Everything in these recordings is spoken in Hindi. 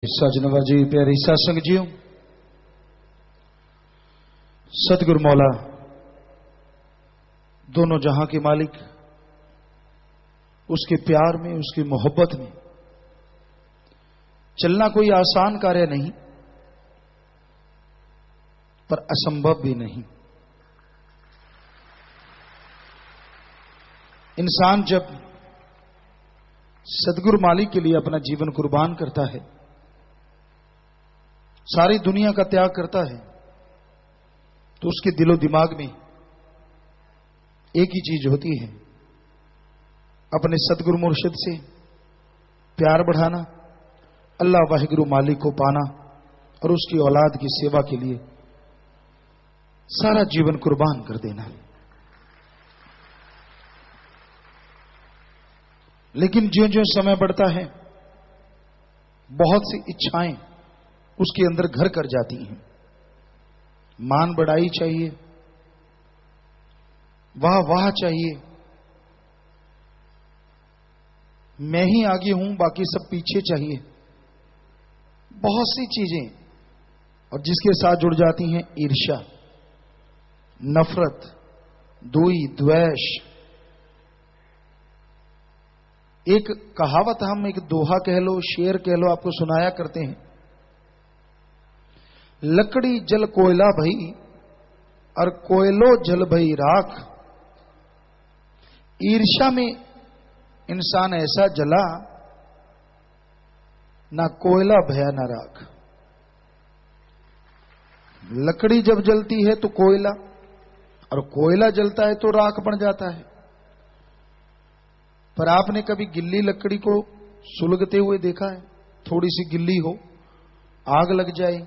सजनवा जी, प्यारी सत्संग जियो, सतगुरु मौला दोनों जहां के मालिक, उसके प्यार में, उसकी मोहब्बत में चलना कोई आसान कार्य नहीं, पर असंभव भी नहीं। इंसान जब सतगुरु मालिक के लिए अपना जीवन कुर्बान करता है, सारी दुनिया का त्याग करता है, तो उसके दिलो दिमाग में एक ही चीज होती है, अपने सतगुरु मुर्शिद से प्यार बढ़ाना, अल्लाह वाहिगुरु मालिक को पाना और उसकी औलाद की सेवा के लिए सारा जीवन कुर्बान कर देना। लेकिन ज्यों ज्यों समय बढ़ता है, बहुत सी इच्छाएं उसके अंदर घर कर जाती हैं। मान बढ़ाई चाहिए, वाह वाह चाहिए, मैं ही आगे हूं बाकी सब पीछे चाहिए, बहुत सी चीजें, और जिसके साथ जुड़ जाती हैं ईर्ष्या, नफरत, दोई, द्वेष। एक कहावत, हम एक दोहा कह लो, शेर कह लो, आपको सुनाया करते हैं, लकड़ी जल कोयला भई और कोयलो जल भई राख। ईर्ष्या में इंसान ऐसा जला, ना कोयला भया ना राख। लकड़ी जब जलती है तो कोयला, और कोयला जलता है तो राख बन जाता है। पर आपने कभी गिल्ली लकड़ी को सुलगते हुए देखा है? थोड़ी सी गिल्ली हो, आग लग जाए,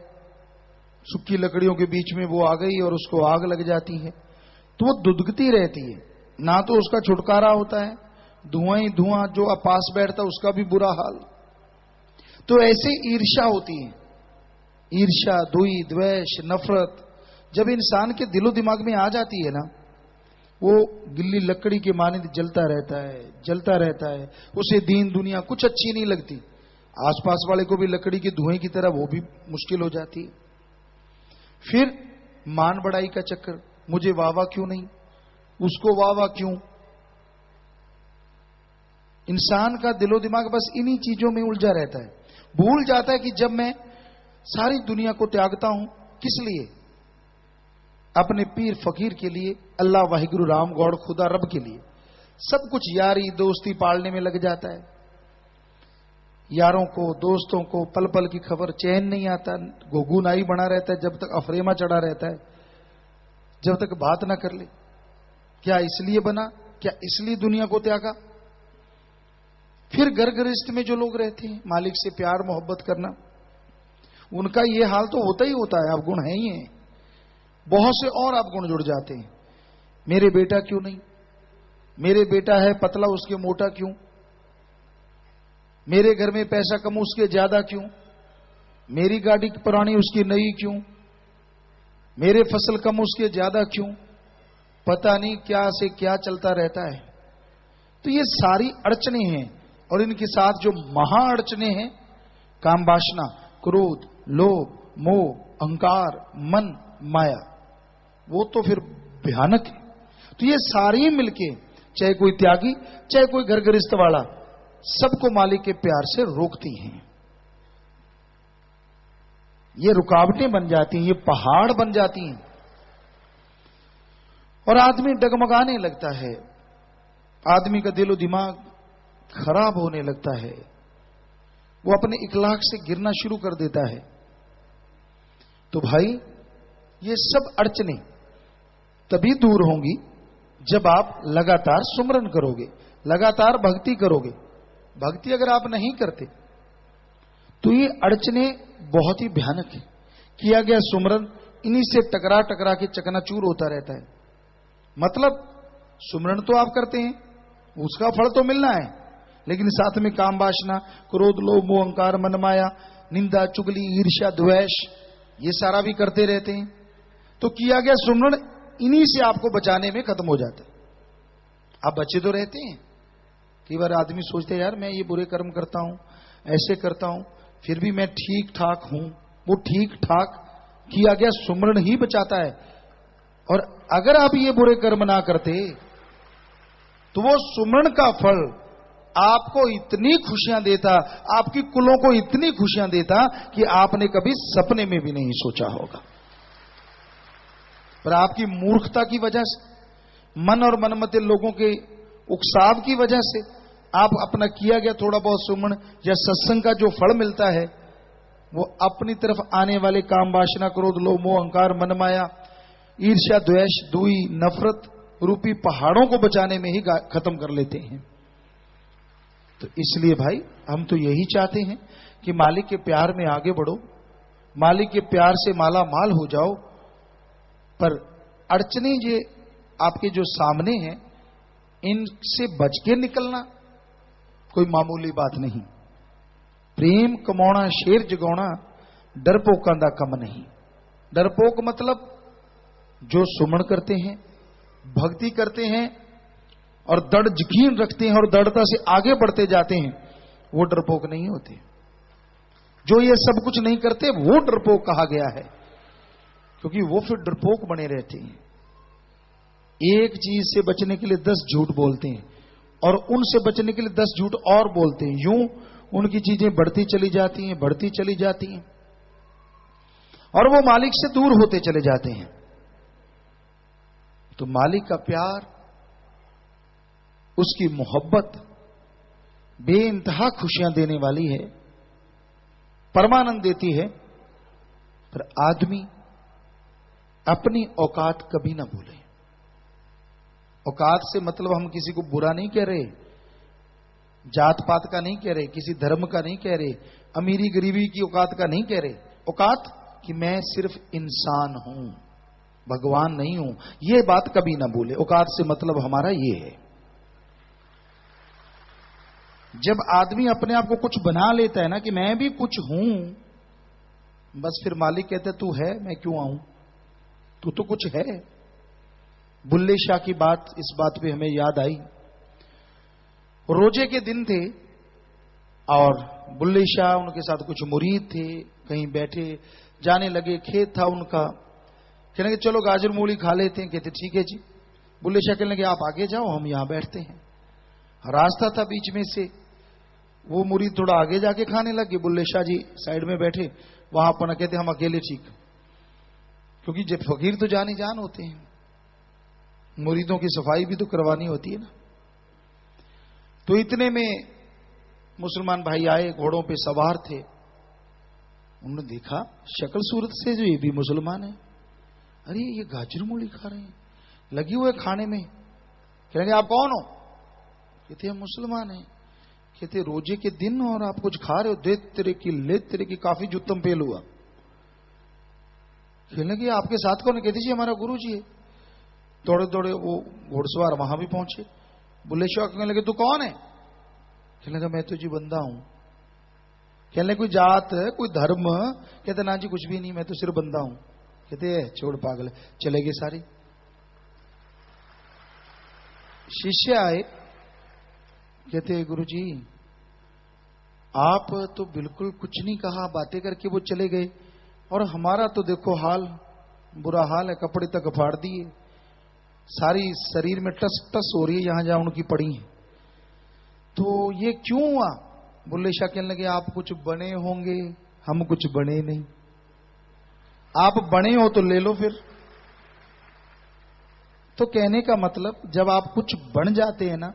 सूखी लकड़ियों के बीच में वो आ गई और उसको आग लग जाती है, तो वो दुदकती रहती है, ना तो उसका छुटकारा होता है, धुआं ही धुआं, जो पास बैठता उसका भी बुरा हाल। तो ऐसे ईर्ष्या होती है, ईर्ष्या, दुई, द्वेष, नफरत जब इंसान के दिलो दिमाग में आ जाती है ना, वो गिल्ली लकड़ी के मानिंद जलता रहता है, जलता रहता है। उसे दीन दुनिया कुछ अच्छी नहीं लगती, आसपास वाले को भी लकड़ी के धुएं की तरह वो भी मुश्किल हो जाती है। फिर मान बढ़ाई का चक्कर, मुझे वाह वाह क्यों नहीं, उसको वाह वाह क्यों। इंसान का दिलो दिमाग बस इन्हीं चीजों में उलझा रहता है, भूल जाता है कि जब मैं सारी दुनिया को त्यागता हूं, किस लिए? अपने पीर फकीर के लिए, अल्लाह वाहिगुरु राम गौड़ खुदा रब के लिए सब कुछ यारी दोस्ती पालने में लग जाता है। यारों को, दोस्तों को पल पल की खबर, चैन नहीं आता, घुघू नाई बना रहता है जब तक अफरेमा चढ़ा रहता है, जब तक बात ना कर ले। क्या इसलिए बना? क्या इसलिए दुनिया को त्यागा? फिर घर गृहस्थ में जो लोग रहते हैं, मालिक से प्यार मोहब्बत करना, उनका ये हाल तो होता ही होता है। अवगुण है ही है, बहुत से और अवगुण जुड़ जाते हैं। मेरे बेटा क्यों नहीं, मेरे बेटा है पतला उसके मोटा क्यों, मेरे घर में पैसा कम उसके ज्यादा क्यों, मेरी गाड़ी पुरानी उसकी नई क्यों, मेरे फसल कम उसके ज्यादा क्यों, पता नहीं क्या से क्या चलता रहता है। तो ये सारी अड़चने हैं, और इनके साथ जो महा अड़चने हैं, काम वासना, क्रोध, लोभ, मोह, अहंकार, मन, माया, वो तो फिर भयानक है। तो ये सारी मिलके, चाहे कोई त्यागी, चाहे कोई घर गृहस्थ वाला, सबको मालिक के प्यार से रोकती हैं। ये रुकावटें बन जाती हैं, ये पहाड़ बन जाती हैं, और आदमी डगमगाने लगता है, आदमी का दिलो दिमाग खराब होने लगता है, वो अपने इखलाक से गिरना शुरू कर देता है। तो भाई, ये सब अड़चने तभी दूर होंगी जब आप लगातार सुमरन करोगे, लगातार भक्ति करोगे। भक्ति अगर आप नहीं करते तो ये अड़चने बहुत ही भयानक है। किया गया सुमरन इन्हीं से टकरा टकरा के चकनाचूर होता रहता है। मतलब सुमरन तो आप करते हैं, उसका फल तो मिलना है, लेकिन साथ में काम वासना, क्रोध, लोभ, मोह, अहंकार, मन, माया, निंदा, चुगली, ईर्ष्या, द्वेष, ये सारा भी करते रहते हैं। तो किया गया सुमरन इन्हीं से आपको बचाने में खत्म हो जाता है। आप बचे तो रहते हैं, कई बार आदमी सोचते हैं यार मैं ये बुरे कर्म करता हूं, ऐसे करता हूं, फिर भी मैं ठीक ठाक हूं, वो ठीक ठाक किया गया सुमरण ही बचाता है। और अगर आप ये बुरे कर्म ना करते तो वो सुमरण का फल आपको इतनी खुशियां देता, आपकी कुलों को इतनी खुशियां देता कि आपने कभी सपने में भी नहीं सोचा होगा। पर आपकी मूर्खता की वजह से, मन और मनमते लोगों के उकसाव की वजह से आप अपना किया गया थोड़ा बहुत सुमन या सत्संग का जो फल मिलता है वो अपनी तरफ आने वाले काम, वासना, क्रोध, लोभ, मोह, अहंकार, मनमाया, ईर्ष्या, द्वेष, दुई, नफरत रूपी पहाड़ों को बचाने में ही खत्म कर लेते हैं। तो इसलिए भाई हम तो यही चाहते हैं कि मालिक के प्यार में आगे बढ़ो, मालिक के प्यार से माला माल हो जाओ। पर अड़चने ये आपके जो सामने हैं, इनसे बच के निकलना कोई मामूली बात नहीं। प्रेम कमाना शेर जगाना डरपोकां दा कम नहीं। डरपोक मतलब जो सुमन करते हैं, भक्ति करते हैं और दृढ़ यकीन रखते हैं और दृढ़ता से आगे बढ़ते जाते हैं, वो डरपोक नहीं होते। जो ये सब कुछ नहीं करते वो डरपोक कहा गया है, क्योंकि वो फिर डरपोक बने रहते हैं। एक चीज से बचने के लिए 10 झूठ बोलते हैं और उनसे बचने के लिए 10 झूठ और बोलते हैं। यूं उनकी चीजें बढ़ती चली जाती हैं, बढ़ती चली जाती हैं और वो मालिक से दूर होते चले जाते हैं। तो मालिक का प्यार, उसकी मोहब्बत बेइंतहा खुशियां देने वाली है, परमानंद देती है। पर आदमी अपनी औकात कभी ना भूले। औकात से मतलब हम किसी को बुरा नहीं कह रहे, जात पात का नहीं कह रहे, किसी धर्म का नहीं कह रहे, अमीरी गरीबी की औकात का नहीं कह रहे। औकात कि मैं सिर्फ इंसान हूं, भगवान नहीं हूं, यह बात कभी ना भूले। औकात से मतलब हमारा ये है। जब आदमी अपने आप को कुछ बना लेता है ना कि मैं भी कुछ हूं, बस फिर मालिक कहते तू है, मैं क्यों आऊं, तू तो कुछ है। बुल्ले शाह की बात इस बात पे हमें याद आई। रोजे के दिन थे और बुल्ले शाह, उनके साथ कुछ मुरीद थे, कहीं बैठे, जाने लगे, खेत था उनका, कहने लगे चलो गाजर मूली खा लेते हैं। कहते ठीक है जी। बुल्ले शाह कहने लगे आप आगे जाओ, हम यहां बैठते हैं। रास्ता था बीच में से, वो मुरीद थोड़ा आगे जाके खाने लगे, बुल्ले शाह जी साइड में बैठे। वहां अपना कहते हम अकेले ठीक, क्योंकि जब फकीर तो जान ही जान होते हैं, मुरीदों की सफाई भी तो करवानी होती है ना। तो इतने में मुसलमान भाई आए, घोड़ों पे सवार थे। उन्होंने देखा शक्ल सूरत से जो ये भी मुसलमान है, अरे ये गाजर मूली खा रहे हैं, लगी हुए खाने में। कहेंगे आप कौन हो? कहते हम मुसलमान हैं। कहते रोजे के दिन और आप कुछ खा रहे हो, दे तेरे की ले तेरे की, काफी जुत्तम पेल हुआ। कहने लगे आपके साथ कौन है? कहते जी हमारा गुरु जी है। दौड़े दौड़े वो घोड़सवार वहां भी पहुंचे। बुल्ले शाह कहने लगे तू कौन है? कहने लगा मैं तो जी बंदा हूं। कहने लगे कोई जात कोई धर्म? कहते ना जी कुछ भी नहीं, मैं तो सिर्फ बंदा हूं। कहते छोड़ पागल, चले गए सारे। शिष्य आए, कहते गुरु जी आप तो बिल्कुल कुछ नहीं कहा, बातें करके वो चले गए, और हमारा तो देखो हाल, बुरा हाल है, कपड़े तक फाड़ दिए, सारी शरीर में टस टस हो रही है यहां जहां उनकी पड़ी है। तो ये क्यों हुआ? बुल्ले शाह कहने लगे आप कुछ बने होंगे, हम कुछ बने नहीं। आप बने हो तो ले लो फिर। तो कहने का मतलब जब आप कुछ बन जाते हैं ना,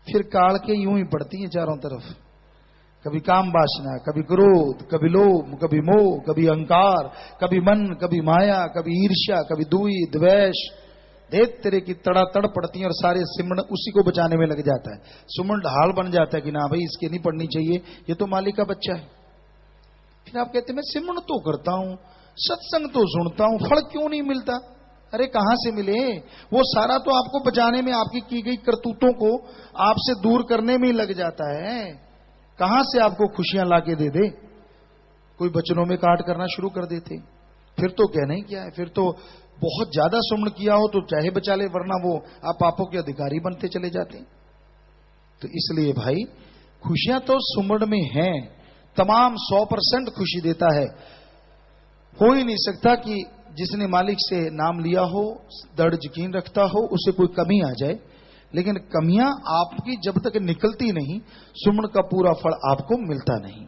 फिर काल के यूं ही पड़ती है चारों तरफ। कभी काम वासना, कभी क्रोध, कभी लोभ, कभी मोह, कभी अहंकार, कभी मन, कभी माया, कभी ईर्ष्या, कभी दुई, द्वेष, देख तेरे की तड़ातड़ पड़ती है और सारे सिमरण उसी को बचाने में लग जाता है। सुमन ढाल बन जाता है कि ना भाई इसके नहीं पढ़नी चाहिए, ये तो मालिक का बच्चा है। फिर आप कहते हैं मैं सिमरण तो करता हूं, सत्संग तो सुनता हूं, फल क्यों नहीं मिलता? अरे कहां से मिले? वो सारा तो आपको बचाने में, आपकी की गई करतूतों को आपसे दूर करने में ही लग जाता है। कहां से आपको खुशियां लाके दे दे? कोई बचनों में काट करना शुरू कर देते, फिर तो कहना ही क्या है। फिर तो बहुत ज्यादा सुमन किया हो तो चाहे बचा ले, वरना वो आप पापों के अधिकारी बनते चले जाते हैं। तो इसलिए भाई खुशियां तो सुमन में हैं, तमाम 100% खुशी देता है। हो ही नहीं सकता कि जिसने मालिक से नाम लिया हो, दृढ़ यकीन रखता हो, उसे कोई कमी आ जाए। लेकिन कमियां आपकी जब तक निकलती नहीं, सुमन का पूरा फल आपको मिलता नहीं।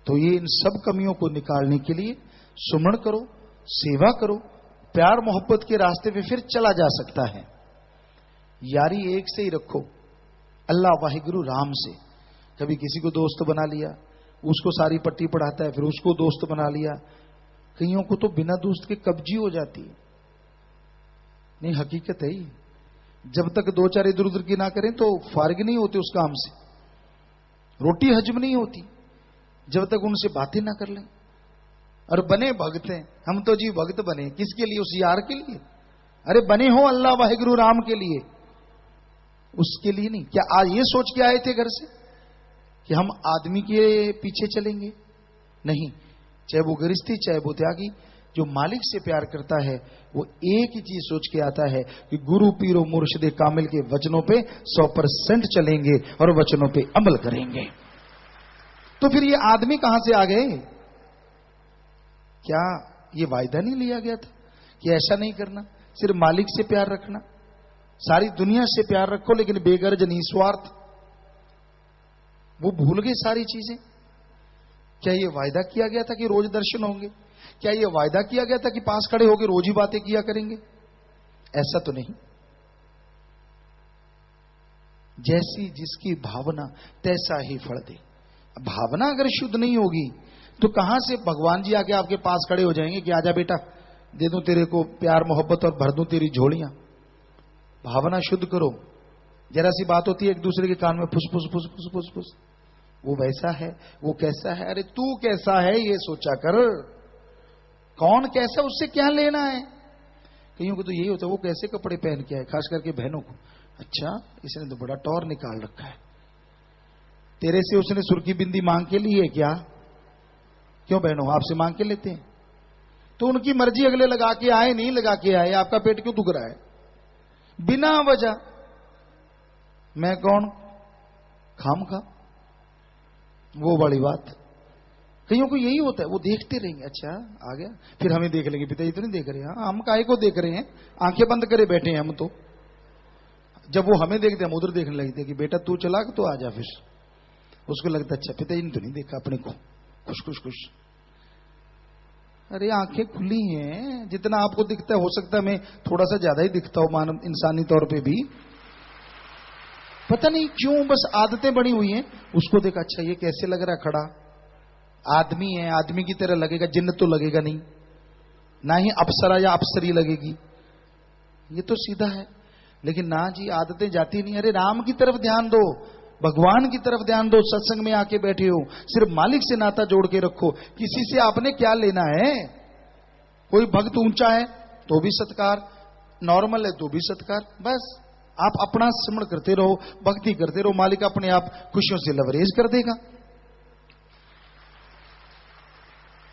तो ये इन सब कमियों को निकालने के लिए सुमन करो, सेवा करो, प्यार मोहब्बत के रास्ते पे फिर चला जा सकता है। यारी एक से ही रखो, अल्लाह वाहिगुरु राम से। कभी किसी को दोस्त बना लिया, उसको सारी पट्टी पढ़ाता है, फिर उसको दोस्त बना लिया। कईयों को तो बिना दोस्त के कब्जी हो जाती है। नहीं, हकीकत है ही। जब तक दो चार इधर उधर की ना करें तो फारिग नहीं होते उस काम से, रोटी हजम नहीं होती जब तक उनसे बातें ना कर लें। और बने भक्त हैं हम तो जी, भक्त बने किसके लिए? उस यार के लिए। अरे बने हो अल्लाह वाहिगुरु राम के लिए, उसके लिए नहीं। क्या आज ये सोच के आए थे घर से कि हम आदमी के पीछे चलेंगे? नहीं, चाहे वो गृहस्थी चाहे वो त्यागी, जो मालिक से प्यार करता है वो एक ही चीज सोच के आता है कि गुरु पीरो मुर्शिदे कामिल के वचनों पे 100% चलेंगे और वचनों पे अमल करेंगे। तो फिर ये आदमी कहां से आ गए? क्या ये वायदा नहीं लिया गया था कि ऐसा नहीं करना, सिर्फ मालिक से प्यार रखना, सारी दुनिया से प्यार रखो लेकिन बेगर्ज निस्वार्थ? वो भूल गए सारी चीजें। क्या ये वायदा किया गया था कि रोज दर्शन होंगे? क्या ये वायदा किया गया था कि पास खड़े होकर रोज ही बातें किया करेंगे? ऐसा तो नहीं। जैसी जिसकी भावना तैसा ही फल दे। भावना अगर शुद्ध नहीं होगी तो कहां से भगवान जी आके आपके पास खड़े हो जाएंगे कि आजा बेटा, दे दूं तेरे को प्यार मोहब्बत और भर दूं तेरी झोलियां। भावना शुद्ध करो। जरा सी बात होती है एक दूसरे के कान में फुस फुस फुस फुस फुस फुस, वो वैसा है, वो कैसा है। अरे तू कैसा है ये सोचा कर, कौन कैसा उससे क्या लेना है। कईयों को तो यही होता है, वो कैसे कपड़े पहन के आए, खास करके बहनों को। अच्छा, इसने तो बड़ा टौर निकाल रखा है। तेरे से उसने सुर्खी बिंदी मांग के ली है क्या? क्यों बहनों, आपसे मांग के लेते हैं? तो उनकी मर्जी, अगले लगा के आए नहीं लगा के आए, आपका पेट क्यों दुख रहा है बिना वजह? मैं कौन खाम खा, वो बड़ी बात। कईयों को यही होता है, वो देखते रहेंगे, अच्छा आ गया, फिर हमें देख लेंगे। पिताजी तो नहीं देख रहे, हाँ हम काहे को देख रहे हैं, आंखें बंद करे बैठे हैं हम तो। जब वो हमें देखते हम उधर देखने लगते कि बेटा तू चला तो आ जा। फिर उसको लगता अच्छा पिताजी ने तो नहीं देखा अपने को, खुश खुश खुश। अरे आंखें खुली हैं, जितना आपको दिखता है हो सकता है मैं थोड़ा सा ज्यादा ही दिखता हूं मानव इंसानी तौर पे भी। पता नहीं क्यों बस आदतें बनी हुई हैं। उसको देखा, अच्छा ये कैसे लग रहा है खड़ा, आदमी है, आदमी की तरह लगेगा, जिन्न तो लगेगा नहीं, ना ही अप्सरा या अप्सरी लगेगी, ये तो सीधा है। लेकिन ना जी, आदतें जाती नहीं। अरे राम की तरफ ध्यान दो, भगवान की तरफ ध्यान दो। सत्संग में आके बैठे हो, सिर्फ मालिक से नाता जोड़ के रखो। किसी से आपने क्या लेना है? कोई भक्त ऊंचा है तो भी सत्कार, नॉर्मल है तो भी सत्कार। बस आप अपना स्मरण करते रहो, भक्ति करते रहो, मालिक अपने आप खुशियों से लवरेज कर देगा।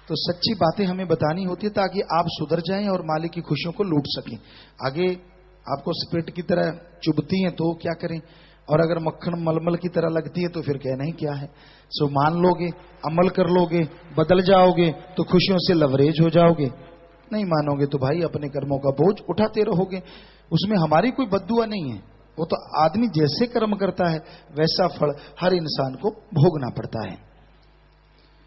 तो सच्ची बातें हमें बतानी होती है ताकि आप सुधर जाएं और मालिक की खुशियों को लूट सकें। आगे आपको स्प्रिट की तरह चुभती हैं तो क्या करें, और अगर मक्खन मलमल की तरह लगती है तो फिर कहना ही क्या है। सो मान लोगे, अमल कर लोगे, बदल जाओगे तो खुशियों से लवरेज हो जाओगे। नहीं मानोगे तो भाई अपने कर्मों का बोझ उठाते रहोगे। उसमें हमारी कोई बद्दुआ नहीं है, वो तो आदमी जैसे कर्म करता है वैसा फल हर इंसान को भोगना पड़ता है।